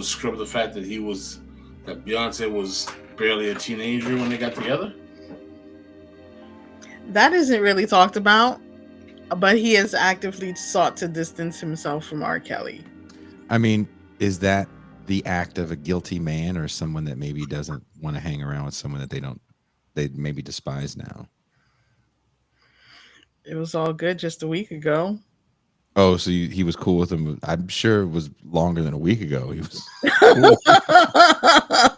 scrub the fact that Beyonce was barely a teenager when they got together? That isn't really talked about, but he has actively sought to distance himself from R. Kelly. I mean, is that the act of a guilty man or someone that maybe doesn't want to hang around with someone that they maybe despise now? It was all good just a week ago. Oh, so he was cool with him. I'm sure it was longer than a week ago. He was cool.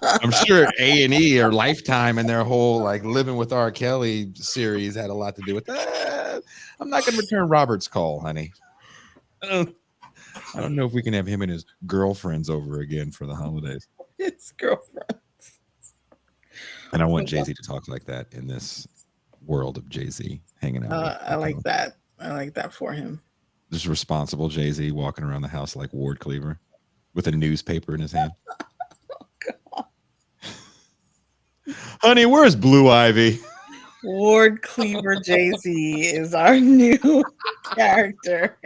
I'm sure A&E or Lifetime and their whole like Living with R. Kelly series had a lot to do with that. I'm not going to return Robert's call, honey. I don't know if we can have him and his girlfriends over again for the holidays. His girlfriends. And I want Jay-Z to talk like that in this world of Jay-Z hanging out. I like that. I like that for him. Just responsible Jay-Z walking around the house like Ward Cleaver with a newspaper in his hand. Oh, honey, where's Blue Ivy? Ward Cleaver Jay-Z is our new character.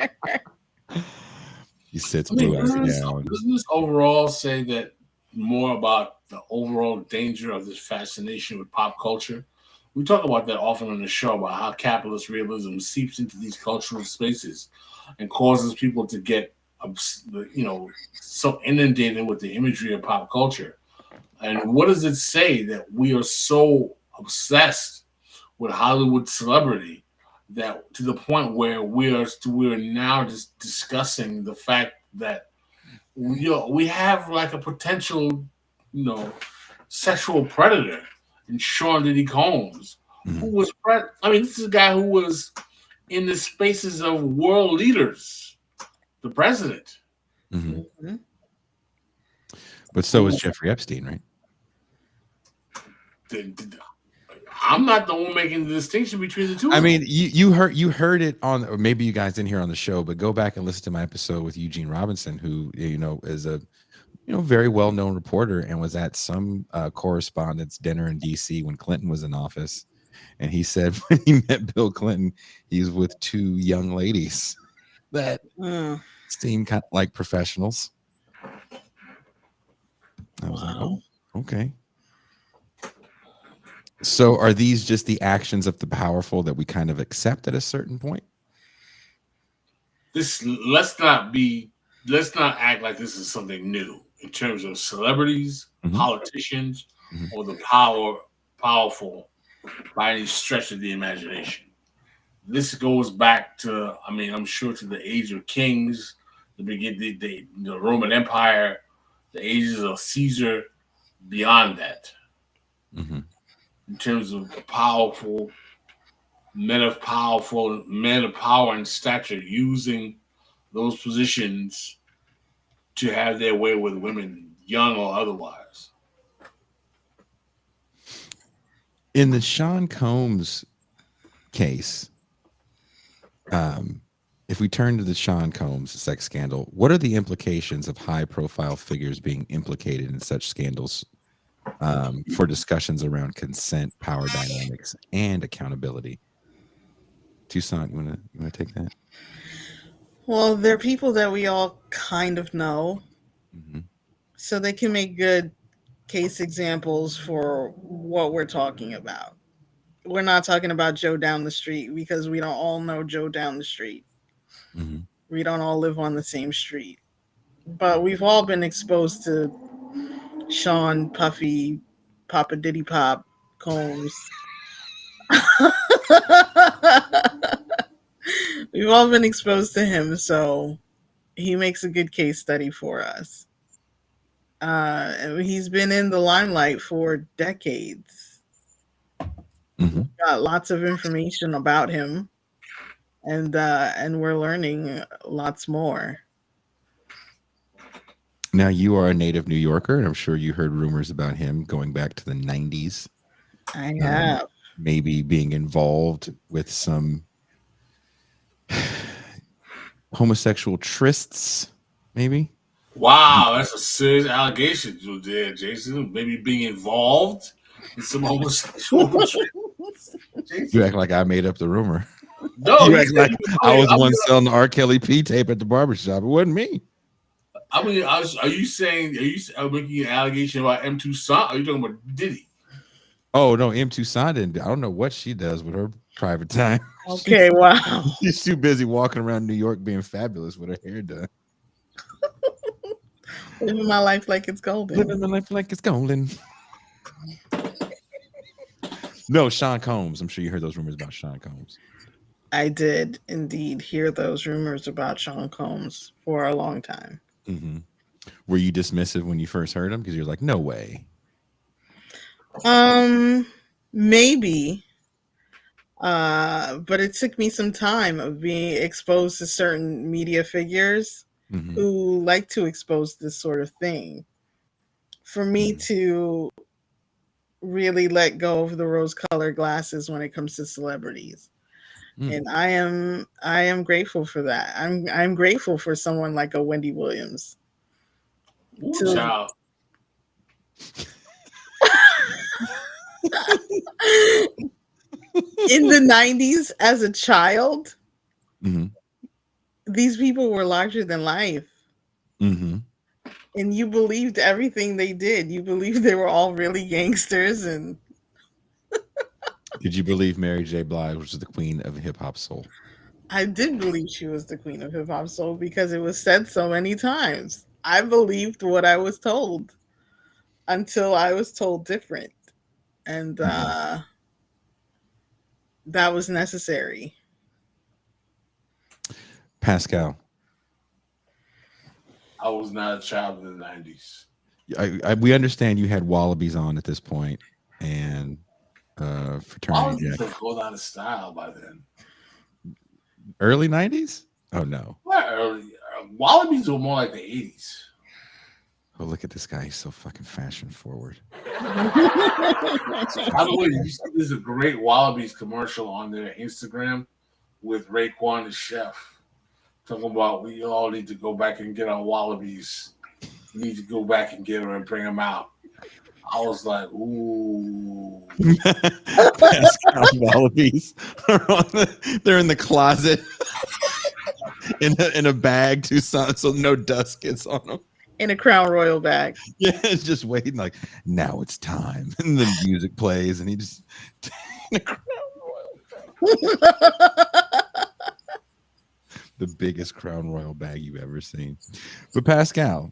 He sits Blue Ivy down. Doesn't this overall say that more about the overall danger of this fascination with pop culture? We talk about that often on the show about how capitalist realism seeps into these cultural spaces and causes people to get, so inundated with the imagery of pop culture. And what does it say that we are so obsessed with Hollywood celebrity that to the point where we are now just discussing the fact that we have like a potential, sexual predator in Sean Diddy Combs, who was, this is a guy who was in the spaces of world leaders, the president. Mm-hmm. But so is Jeffrey Epstein, right? I'm not the one making the distinction between the two. I mean, you heard it on, or maybe you guys didn't hear it on the show, but go back and listen to my episode with Eugene Robinson, who is a very well-known reporter and was at some correspondence dinner in DC when Clinton was in office. And he said when he met Bill Clinton, he's with two young ladies that seem kind of like professionals. I was like, oh, okay. So are these just the actions of the powerful that we kind of accept at a certain point? Let's not act like this is something new in terms of celebrities, politicians, or the powerful by any stretch of the imagination. This goes back to, I'm sure, to the age of kings, the Roman Empire, the ages of Caesar, beyond that. Mm-hmm. In terms of powerful men of power and stature using those positions to have their way with women, young or otherwise. In the Sean Combs case, if we turn to the Sean Combs sex scandal, what are the implications of high-profile figures being implicated in such scandals for discussions around consent, power dynamics, and accountability? Toussaint, you want to take that? Well, they're people that we all kind of know, so they can make good case examples for what we're talking about. We're not talking about Joe down the street because we don't all know Joe down the street. Mm-hmm. We don't all live on the same street, but we've all been exposed to Sean Puffy, Papa Diddy Pop Combs. We've all been exposed to him, so he makes a good case study for us. He's been in the limelight for decades. Got lots of information about him, and we're learning lots more. Now, you are a native New Yorker, and I'm sure you heard rumors about him going back to the 90s. I have. Maybe being involved with some homosexual trysts, maybe? Wow, that's a serious allegation there, Jason. Maybe being involved in some homosexual trysts. You act like I made up the rumor. No, you act like I was the one selling the R. Kelly P tape at the barbershop. It wasn't me. I mean, are you saying are you making an allegation about M2 Son? Are you talking about Diddy? Oh no, M2 Sondin. I don't know what she does with her private time. Okay, wow. She's too busy walking around New York being fabulous with her hair done. Living my life like it's golden. Living my life like it's golden. No, Sean Combs. I'm sure you heard those rumors about Sean Combs. I did indeed hear those rumors about Sean Combs for a long time. Mm-hmm. Were you dismissive when you first heard them? Because you're like, no way. Um, maybe. But it took me some time of being exposed to certain media figures Mm-hmm. who like to expose this sort of thing for me Mm-hmm. to really let go of the rose colored glasses when it comes to celebrities. Mm. And I am grateful for that. I'm grateful for someone like a Wendy Williams Ooh, to child. in the 90s as a child, Mm-hmm. these people were larger than life. Mm-hmm. And you believed everything they did. You believed they were all really gangsters. And Did you believe Mary J. Blige was the queen of hip hop soul? I did believe she was the queen of hip hop soul because it was said so many times. I believed what I was told until I was told different. And Mm-hmm. that was necessary. Pascal. I was not a child in the 90s. We understand you had wallabies on at this point and Why fraternity was this jacket. have gone out of style by then? Early 90s? Oh no. Not early. Wallabies were more like the 80s. Oh, look at this guy. He's so fucking fashion forward. By the way, you see there's a great Wallabies commercial on their Instagram with Raekwon the chef talking about we all need to go back and get our Wallabies. We need to go back and get them and bring them out. I was like, ooh. Pascal wallabies are they're in the closet in a bag too, so no dust gets on them. In a Crown Royal bag. Yeah, it's just waiting like now it's time, and the music plays, and he just in a Crown Royal bag. The biggest Crown Royal bag you've ever seen. But Pascal,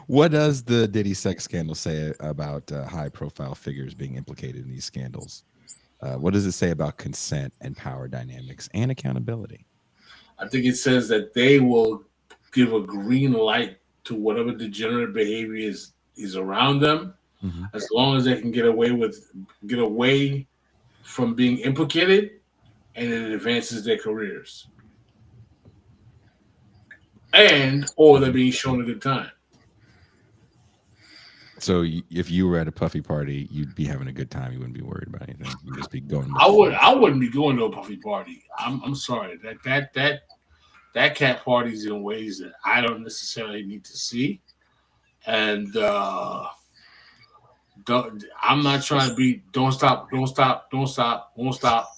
what does the Diddy sex scandal say about high-profile figures being implicated in these scandals? What does it say about consent and power dynamics and accountability? I think it says that they will give a green light to whatever degenerate behavior is around them, Mm-hmm. as long as they can get away from being implicated, and it advances their careers, and or they're being shown a good time. So if you were at a puffy party, you'd be having a good time. You wouldn't be worried about anything. You'd just be going with I wouldn't be going to a puffy party. I'm sorry that cat parties in ways that I don't necessarily need to see, and I'm not trying to be don't stop, don't stop, don't stop, won't stop.